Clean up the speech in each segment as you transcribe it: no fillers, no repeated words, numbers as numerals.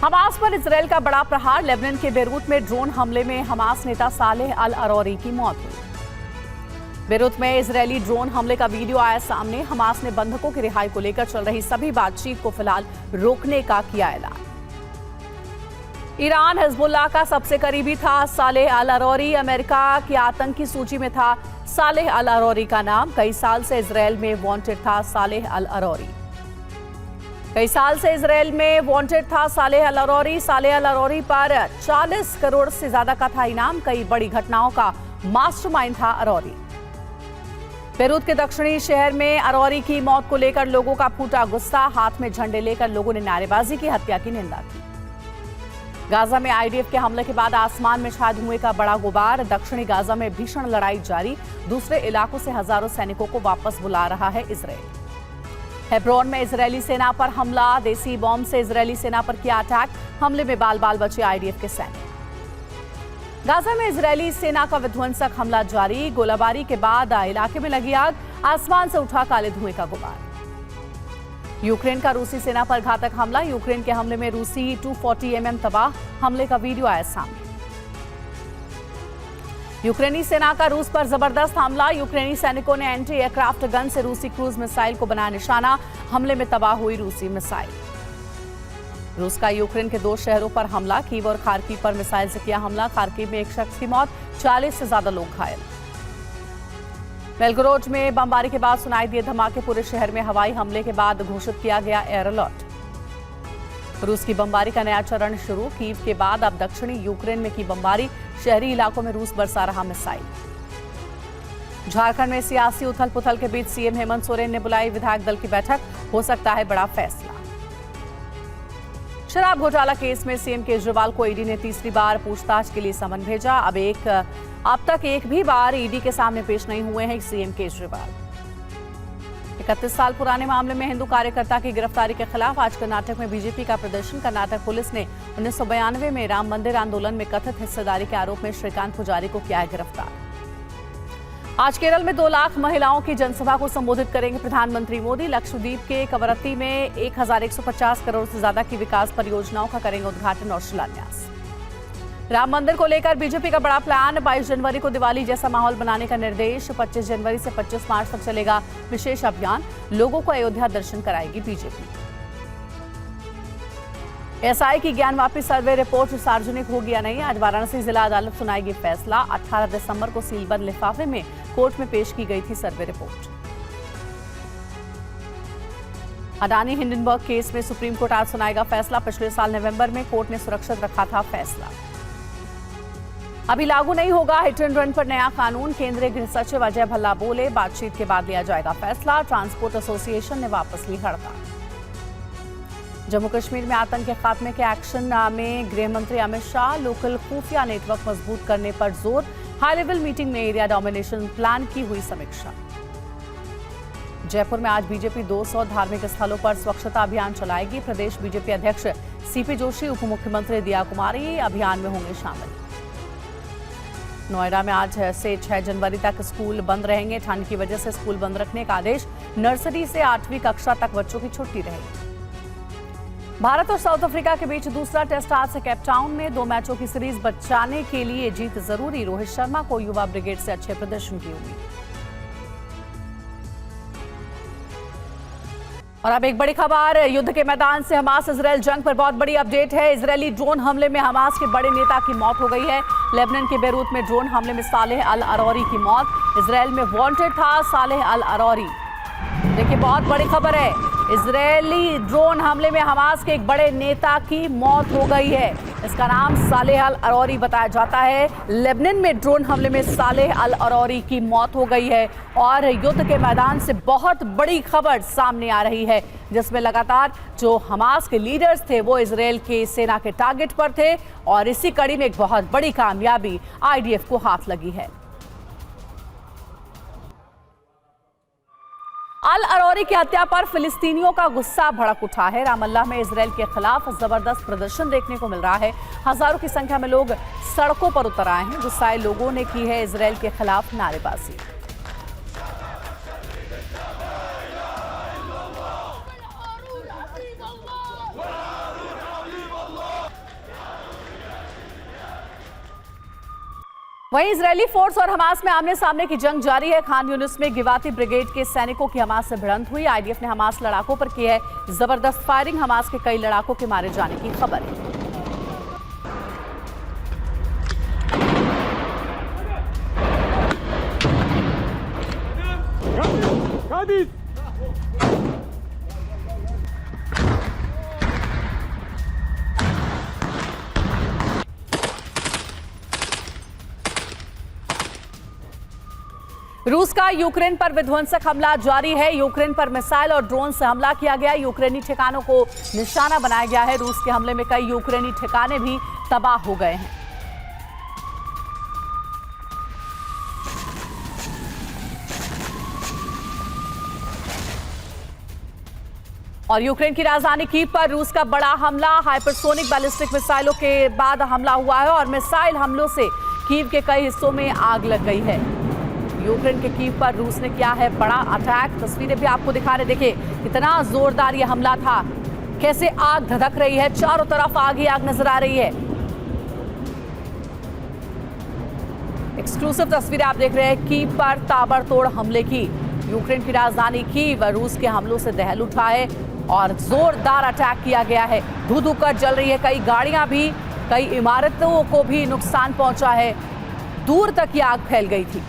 Hamas पर Israel का बड़ा प्रहार। लेबनान के बेरूत में ड्रोन हमले में हमास नेता सालेह अल अरौरी की मौत हुई। बेरूत में इजरायली ड्रोन हमले का वीडियो आया सामने। हमास ने बंधकों की रिहाई को लेकर चल रही सभी बातचीत को फिलहाल रोकने का किया ऐलान। ईरान हिजबुल्लाह का सबसे करीबी था सालेह अल अरौरी। अमेरिका की आतंकी सूची में था सालेह अल अरौरी का नाम। कई साल से इजरायल में वांटेड था सालेह अल अरौरी। कई साल से इजरायल में वांटेड था सालेह अल अरौरी। सालेह अल अरौरी पर 40 करोड़ से ज्यादा का था इनाम। कई बड़ी घटनाओं का मास्टरमाइंड था अरौरी। बेरूत के दक्षिणी शहर में अरौरी की मौत को लेकर लोगों का फूटा गुस्सा। हाथ में झंडे लेकर लोगों ने नारेबाजी की, हत्या की निंदा की। गाजा में आईडीएफ के हमले के बाद आसमान में छाए धुएं का बड़ा गुबार। दक्षिणी गाजा में भीषण लड़ाई जारी। दूसरे इलाकों से हजारों सैनिकों को वापस बुला रहा है इजरायल। हेब्रोन में इजरायली सेना पर हमला। देसी बॉम्ब से इजरायली सेना पर किया अटैक। हमले में बाल बाल बचे आईडीएफ के सैनिक। गाजा में इजरायली सेना का विध्वंसक हमला जारी। गोलाबारी के बाद इलाके में लगी आग। आसमान से उठा काले धुएं का गुबार। यूक्रेन का रूसी सेना पर घातक हमला। यूक्रेन के हमले में रूसी 240 mm तबाह। हमले का वीडियो आया सामने। यूक्रेनी सेना का रूस पर जबरदस्त हमला। यूक्रेनी सैनिकों ने एंटी एयरक्राफ्ट गन से रूसी क्रूज मिसाइल को बनाया निशाना। हमले में तबाह हुई रूसी मिसाइल। रूस का यूक्रेन के 2 शहरों पर हमला। कीव और खार्किव पर मिसाइल से किया हमला। खार्किव में एक शख्स की मौत, 40 से ज्यादा लोग घायल। बेलगोरोड में बमबारी के बाद सुनाई दिए धमाके। पूरे शहर में हवाई हमले के बाद घोषित किया गया एयर अलर्ट। रूस की बमबारी का नया चरण शुरू। कीव के बाद अब दक्षिणी यूक्रेन में की बमबारी। शहरी इलाकों में रूस बरसा रहा मिसाइल। झारखंड में सियासी उथल पुथल के बीच सीएम हेमंत सोरेन ने बुलाई विधायक दल की बैठक। हो सकता है बड़ा फैसला। शराब घोटाला केस में सीएम केजरीवाल को ईडी ने तीसरी बार पूछताछ के लिए समन भेजा। अब तक एक भी बार ईडी के सामने पेश नहीं हुए हैं सीएम केजरीवाल। 31 साल पुराने मामले में हिंदू कार्यकर्ता की गिरफ्तारी के खिलाफ आज कर्नाटक में बीजेपी का प्रदर्शन। कर्नाटक पुलिस ने 1992 में राम मंदिर आंदोलन में कथित हिस्सेदारी के आरोप में श्रीकांत पुजारी को किया है गिरफ्तार। आज केरल में 2 लाख महिलाओं की जनसभा को संबोधित करेंगे प्रधानमंत्री मोदी। लक्षद्वीप के कवरत्ती में 1150 करोड़ से ज्यादा की विकास परियोजनाओं का करेंगे उद्घाटन और शिलान्यास। राम मंदिर को लेकर बीजेपी का बड़ा प्लान। 22 जनवरी को दिवाली जैसा माहौल बनाने का निर्देश। 25 जनवरी से 25 मार्च तक चलेगा विशेष अभियान। लोगों को अयोध्या दर्शन कराएगी बीजेपी। एसआई की ज्ञानवापी सर्वे रिपोर्ट सार्वजनिक होगी या नहीं, आज वाराणसी जिला अदालत सुनाएगी फैसला। 18 दिसंबर को सीलबंद लिफाफे में कोर्ट में पेश की गई थी survey report. Adani Hindenburg case में सुप्रीम कोर्ट आज सुनाएगा फैसला। पिछले साल नवंबर में कोर्ट ने सुरक्षित रखा था फैसला। अभी लागू नहीं होगा हिट एंड रन पर नया कानून। केंद्रीय गृह सचिव अजय भल्ला बोले, बातचीत के बाद लिया जाएगा फैसला। ट्रांसपोर्ट एसोसिएशन ने वापस ली हड़ताल। जम्मू कश्मीर में आतंक के खात्मे के एक्शन में गृह मंत्री अमित शाह। लोकल खुफिया नेटवर्क मजबूत करने पर जोर। हाई लेवल मीटिंग में एरिया डोमिनेशन प्लान की हुई समीक्षा। जयपुर में आज बीजेपी 200 धार्मिक स्थलों पर स्वच्छता अभियान चलाएगी। प्रदेश बीजेपी अध्यक्ष सीपी जोशी, उप मुख्यमंत्री दिया कुमारी अभियान में होंगे शामिल। नोएडा में आज से 6 जनवरी तक स्कूल बंद रहेंगे। ठंड की वजह से स्कूल बंद रखने का आदेश। नर्सरी से 8वीं कक्षा तक बच्चों की छुट्टी रहेगी। भारत और साउथ अफ्रीका के बीच दूसरा टेस्ट आज से केपटाउन में। 2 मैचों की सीरीज बचाने के लिए जीत जरूरी। रोहित शर्मा को युवा ब्रिगेड से अच्छे प्रदर्शन की उम्मीद। और अब एक बड़ी खबर युद्ध के मैदान से। हमास इजरायल जंग पर बहुत बड़ी अपडेट है। इजरायली ड्रोन हमले में हमास के बड़े नेता की मौत हो गई है। लेबनान के बेरूत में ड्रोन हमले में सालेह अल अरौरी की मौत। इजरायल में वांटेड था सालेह अल अरौरी। देखिए बहुत बड़ी खबर है। इजरायली ड्रोन हमले में हमास के एक बड़े नेता की मौत हो गई है। इसका नाम सालेह अल अरौरी बताया जाता है। लेबनान में ड्रोन हमले में सालेह अल अरौरी की मौत हो गई है। और युद्ध के मैदान से बहुत बड़ी खबर सामने आ रही है, जिसमें लगातार जो हमास के लीडर्स थे वो इजरायल के सेना के टारगेट पर थे। और इसी कड़ी में एक बहुत बड़ी कामयाबी आईडीएफ को हाथ लगी है। अल अरौरी की हत्या पर फिलिस्तीनियों का गुस्सा भड़क उठा है। रामल्लाह में इजरायल के खिलाफ जबरदस्त प्रदर्शन देखने को मिल रहा है। हजारों की संख्या में लोग सड़कों पर उतर आए हैं। गुस्साए लोगों ने की है इजरायल के खिलाफ नारेबाजी। वहीं इजरायली फोर्स और हमास में आमने सामने की जंग जारी है। खान यूनिस में गिवाती ब्रिगेड के सैनिकों की हमास से भिड़ंत हुई। आईडीएफ ने हमास लड़ाकों पर की है जबरदस्त फायरिंग। हमास के कई लड़ाकों के मारे जाने की खबर है। रूस का यूक्रेन पर विध्वंसक हमला जारी है। यूक्रेन पर मिसाइल और ड्रोन से हमला किया गया। यूक्रेनी ठिकानों को निशाना बनाया गया है। रूस के हमले में कई यूक्रेनी ठिकाने भी तबाह हो गए हैं। और यूक्रेन की राजधानी कीव पर रूस का बड़ा हमला। हाइपरसोनिक बैलिस्टिक मिसाइलों के बाद हमला हुआ है और मिसाइल हमलों से कीव के कई हिस्सों में आग लग गई है। यूक्रेन के कीव पर रूस ने किया है बड़ा अटैक। तस्वीरें भी आपको दिखा रहे, देखिए कितना जोरदार ये हमला था, कैसे आग धधक रही है, चारों तरफ आग ही आग नजर आ रही है। एक्सक्लूसिव तस्वीरें आप देख रहे हैं कीव पर ताबड़तोड़ हमले की। यूक्रेन की राजधानी कीव रूस के हमलों से दहल उठा है और जोरदार अटैक किया गया है। धू धू कर जल रही है कई गाड़ियां भी, कई इमारतों को भी नुकसान पहुंचा है। दूर तक ये आग फैल गई थी।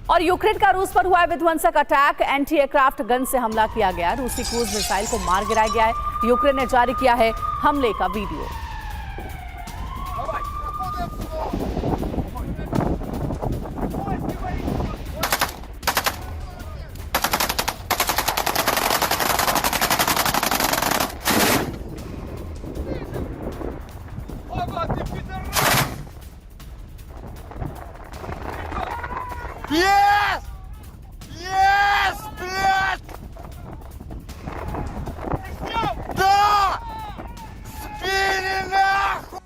और यूक्रेन का रूस पर हुआ विध्वंसक अटैक। एंटी एयरक्राफ्ट गन से हमला किया गया। रूसी क्रूज मिसाइल को मार गिराया गया है। यूक्रेन ने जारी किया है हमले का वीडियो। Yes! Yes, блядь! Да! Спили нахуй!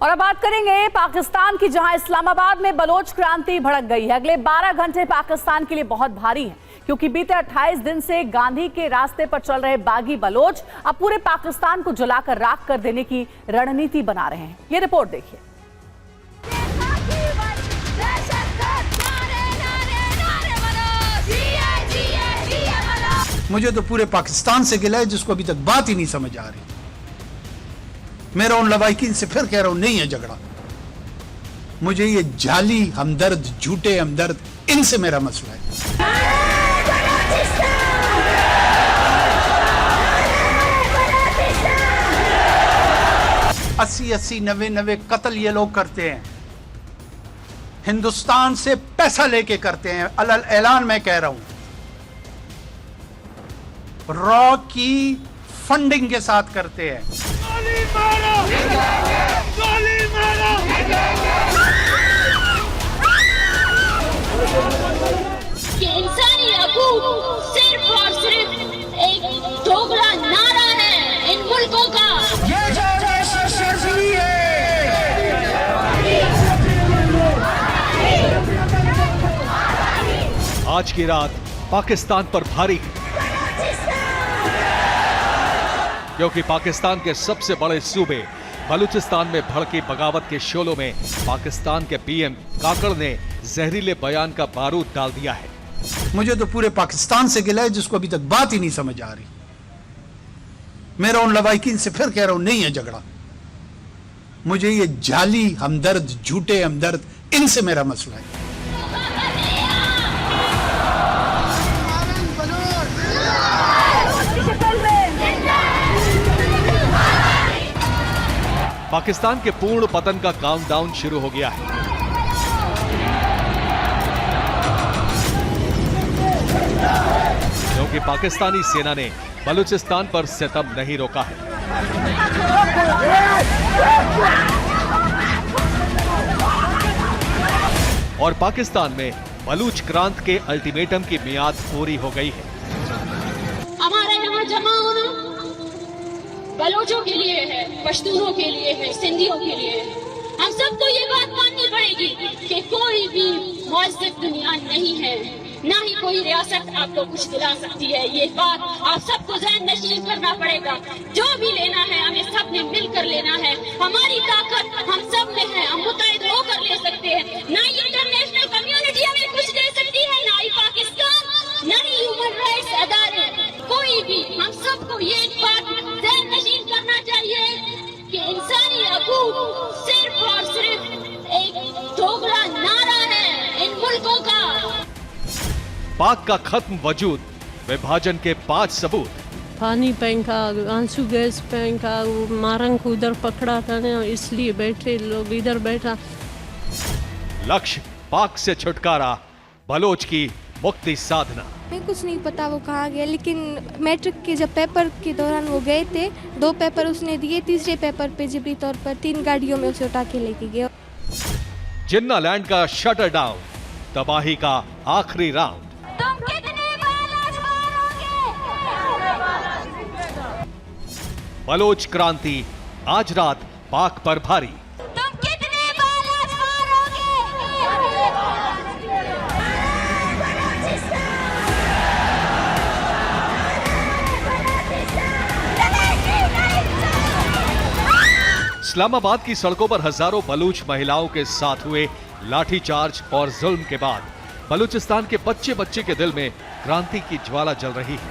और अब बात करेंगे पाकिस्तान की, जहां इस्लामाबाद में बलोच क्रांति भड़क गई है। अगले 12 घंटे पाकिस्तान के लिए बहुत भारी हैं, क्योंकि बीते 28 दिन से गांधी के रास्ते पर चल रहे बागी बलोच अब पूरे पाकिस्तान को जलाकर राख कर देने की रणनीति बना रहे हैं। ये रिपोर्ट देखिए। मुझे तो पूरे पाकिस्तान से गिला है, जिसको अभी तक बात ही नहीं समझ आ रही। मेरा उन लवाकिन से फिर कह रहा हूं, नहीं है झगड़ा। मुझे ये जाली हमदर्द, झूठे हमदर्द, इनसे मेरा मसला है। 80-80, 90-90 कत्ल ये लोग करते हैं, हिंदुस्तान से पैसा लेके करते हैं। अलल ऐलान मैं कह रहा हूं, रॉ की फंडिंग के साथ करते हैं। गोली मारो! गोली मारो! कि इंसानी हकूक सिर्फ और सिर्फ एक दोगला नारा है इन मुल्कों का। आज की रात पाकिस्तान पर भारी है, क्योंकि पाकिस्तान के सबसे बड़े सूबे बलूचिस्तान में भड़की बगावत के शोलों में पाकिस्तान के पीएम काकड़ ने जहरीले बयान का बारूद डाल दिया है। मुझे तो पूरे पाकिस्तान से गिला है, जिसको अभी तक बात ही नहीं समझ आ रही। मेरा उन लवाकिन से फिर कह रहा हूं, नहीं है झगड़ा। मुझे ये जाली हमदर्द, झूठे हमदर्द, इनसे मेरा मसला है। पाकिस्तान के पूर्ण पतन का काउंटडाउन शुरू हो गया है। क्योंकि पाकिस्तानी सेना ने बलूचिस्तान पर सितम नहीं रोका है। और पाकिस्तान में बलूच क्रांत के अल्टीमेटम की मियाद पूरी हो गई है। हमारा यहाँ जमा होना बलोचों के लिए है, पश्तूनों के लिए है, सिंधियों के लिए है। हम सबको ये बात माननी पड़ेगी कि कोई भी मौजूद दुनिया नहीं है। ना ही कोई रियासत आपको कुछ दिला सकती है। ये बात आप सबको ज़हन नशीन करना पड़ेगा। जो भी लेना है हमें सब ने मिलकर लेना है। हमारी ताकत हम सब में है, हम मुत्तहिद होकर ले सकते हैं। ना ही इंटरनेशनल कम्युनिटी हमें कुछ दे सकती है, ना ही पाकिस्तान, ना ही ह्यूमन राइट्स अदारे, कोई भी। हम सबको ये बात ज़हन नशीन करना चाहिए कि इंसानी हकूक सिर्फ और सिर्फ एक दोगला नारा है इन मुल्कों का। पाक का खत्म वजूद, विभाजन के 5 सबूत। पानी फेंका, आंसू गैस फेंका, वो मारंग को उधर पकड़ा था ना, इसलिए बैठे लोग इधर बैठा। लक्ष्य पाक से छुटकारा, बलोच की मुक्ति साधना। मैं कुछ नहीं पता वो कहाँ गया, लेकिन मैट्रिक के जब पेपर के दौरान वो गए थे, 2 पेपर उसने दिए, तीसरे पेपर पे जबरी तौर पर 3 गाड़ियों में उसे उठा के लेके गए। जिन्ना लैंड का शटर डाउन, तबाही का आखिरी राउंड। तुम कितने बालाज मारोगे? बलोच क्रांति आज रात पाक पर भारी। तुम कितने बालाज मारोगे? इस्लामाबाद की सड़कों पर हजारों बलूच महिलाओं के साथ हुए लाठीचार्ज और जुल्म के बाद बलूचिस्तान के बच्चे बच्चे के दिल में क्रांति की ज्वाला जल रही है।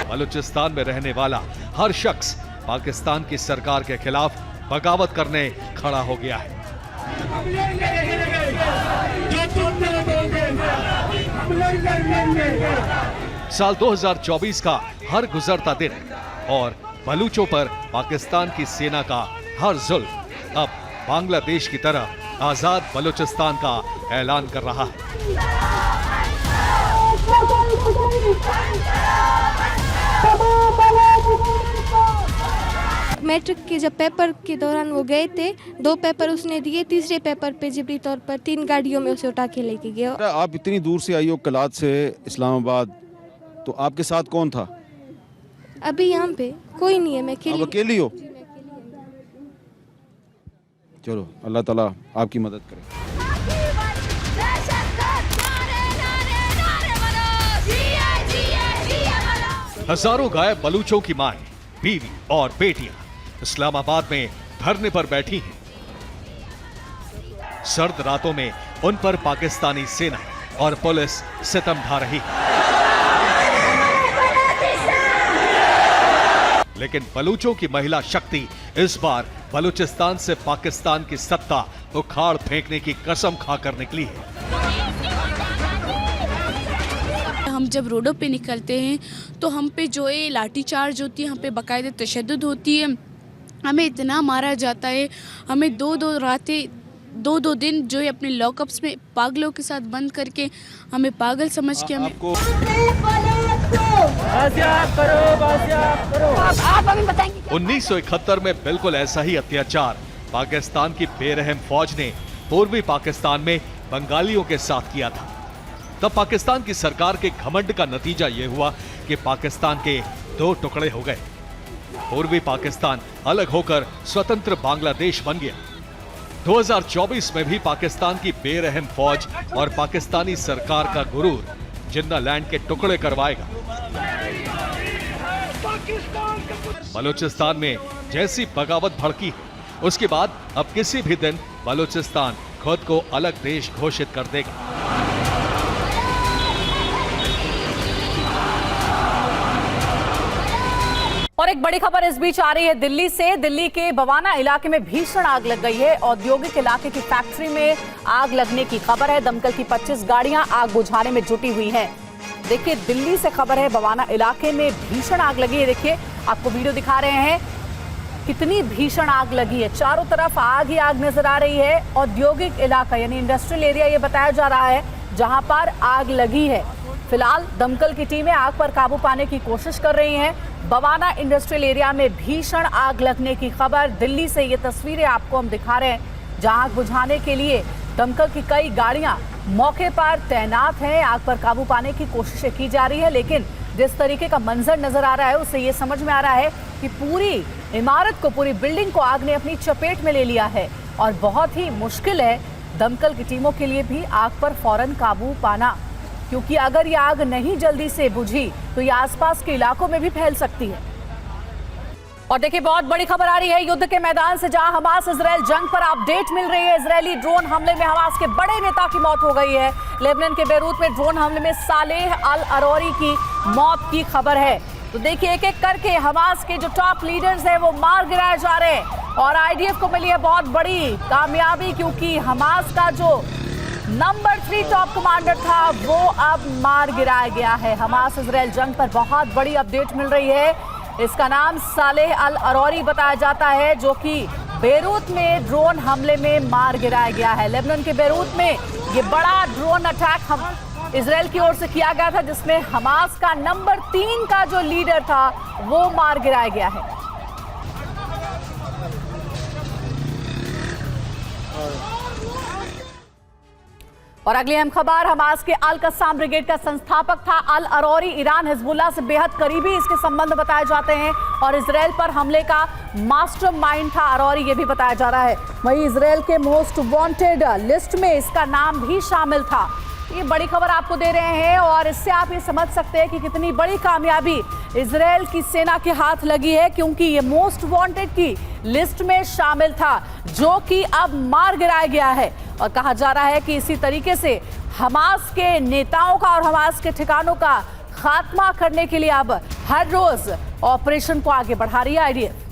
बलूचिस्तान में रहने वाला हर शख्स पाकिस्तान की सरकार के खिलाफ बगावत करने खड़ा हो गया है। साल 2024 का हर गुजरता दिन और बलूचों पर पाकिस्तान की सेना का हर जुल्म अब बांग्लादेश की तरह आजाद बलूचिस्तान का ऐलान कर रहा है। मैट्रिक के जब पेपर के दौरान वो गए थे, 2 पेपर उसने दिए, तीसरे पेपर पे जबरी तौर पर 3 गाड़ियों में उसे उठा के लेके गए। आप इतनी दूर से आई हो कलात से इस्लामाबाद, तो आपके साथ कौन था? अभी यहाँ पे कोई नहीं है, मैं आप अकेली। अकेली हो? चलो अल्लाह ताला आपकी मदद करे। हजारों गायब बलूचों की माएं, बीवी और बेटियां इस्लामाबाद में धरने पर बैठी हैं। सर्द रातों में उन पर पाकिस्तानी सेना और पुलिस सितम ढा रही है। लेकिन बलूचों की महिला शक्ति इस बार बलूचिस्तान से पाकिस्तान की सत्ता उखाड़ फेंकने की कसम खाकर निकली है। हम जब रोडों पे निकलते हैं तो हम पे जो है लाठीचार्ज होती है, हम पे बाकायदा तशद्दुद होती है, हमें इतना मारा जाता है। हमें 2-2 रातें 2-2 दिन जो है अपने लॉकअप्स में पागलों के साथ बंद करके हमें पागल समझ के हमें आपको 1971 में बिल्कुल ऐसा ही अत्याचार पाकिस्तान की बेरहम फौज ने पूर्वी पाकिस्तान में बंगालियों के साथ किया था। तब पाकिस्तान की सरकार के घमंड का नतीजा यह हुआ कि पाकिस्तान के 2 टुकड़े हो गए। पूर्वी पाकिस्तान अलग होकर स्वतंत्र बांग्लादेश बन गया। 2024 में भी पाकिस्तान की बेरहम फौज और पाकिस्तानी सरकार का गुरूर जिन्ना लैंड के टुकड़े करवाएगा। बलूचिस्तान में जैसी बगावत भड़की है, उसके बाद अब किसी भी दिन बलूचिस्तान खुद को अलग देश घोषित कर देगा। और एक बड़ी खबर इस बीच आ रही है दिल्ली से। दिल्ली के बवाना इलाके में भीषण आग लग गई है। औद्योगिक इलाके की फैक्ट्री में आग लगने की खबर है। दमकल की 25 गाड़ियां आग बुझाने में जुटी हुई हैं। देखिए, दिल्ली से खबर है, बवाना इलाके में भीषण आग लगी है। देखिए, आपको वीडियो दिखा रहे हैं कितनी भीषण आग लगी है। चारों तरफ आग ही आग नजर आ रही है। औद्योगिक इलाका यानी इंडस्ट्रियल एरिया ये बताया जा रहा है जहां पर आग लगी है। फिलहाल दमकल की टीमें आग पर काबू पाने की कोशिश कर रही हैं। बवाना इंडस्ट्रियल एरिया में भीषण आग लगने की खबर। दिल्ली से ये तस्वीरें आपको हम दिखा रहे हैं जहां आग बुझाने के लिए दमकल की कई गाड़ियां मौके पर तैनात हैं। आग पर काबू पाने की कोशिशें की जा रही है, लेकिन जिस तरीके का मंजर नजर आ रहा है उससे ये समझ में आ रहा है कि पूरी इमारत को, पूरी बिल्डिंग को आग ने अपनी चपेट में ले लिया है। और बहुत ही मुश्किल है दमकल की टीमों के लिए भी आग पर फौरन काबू पाना, क्योंकि अगर ये आग नहीं जल्दी से बुझी तो ये आसपास के इलाकों में भी फैल सकती है। और देखिए, बहुत बड़ी खबर आ रही है युद्ध के मैदान से, जहां हमास इजराइल जंग पर अपडेट मिल रही है। इजरायली ड्रोन हमले में हमास के बड़े नेता की मौत हो गई है। लेबनान के बेरूत में ड्रोन हमले में सालेह अल अरोरी की मौत की खबर है। तो देखिए, एक एक करके हमास के जो टॉप लीडर्स हैं वो मार गिराए जा रहे हैं और आईडीएफ को मिली है बहुत बड़ी कामयाबी, क्योंकि हमास का जो नंबर 3 टॉप कमांडर था वो अब मार गिराया गया है। हमास इजराइल जंग पर बहुत बड़ी अपडेट मिल रही है। इसका नाम सालेह अल अरोरी बताया जाता है, जो कि बेरूत में ड्रोन हमले में मार गिराया गया है। लेबनान के बेरूत में ये बड़ा ड्रोन अटैक इजराइल की ओर से किया गया था, जिसमें हमास का नंबर 3 का जो लीडर था वो मार गिराया गया है। और अगली अहम खबर, हमास के अल कस्साम ब्रिगेड का संस्थापक था अल अरोरी। ईरान हिजबुल्लाह से बेहद करीबी इसके संबंध बताए जाते हैं और इजराइल पर हमले का मास्टरमाइंड था अरोरी, ये भी बताया जा रहा है। वहीं इजराइल के मोस्ट वांटेड लिस्ट में इसका नाम भी शामिल था। ये बड़ी खबर आपको दे रहे हैं और इससे आप ये समझ सकते हैं कि कितनी बड़ी कामयाबी इजराइल की सेना के हाथ लगी है, क्योंकि ये मोस्ट वांटेड की लिस्ट में शामिल था, जो कि अब मार गिराया गया है। और कहा जा रहा है कि इसी तरीके से हमास के नेताओं का और हमास के ठिकानों का खात्मा करने के लिए अब हर रोज ऑपरेशन को आगे बढ़ा रही है आईडीएफ।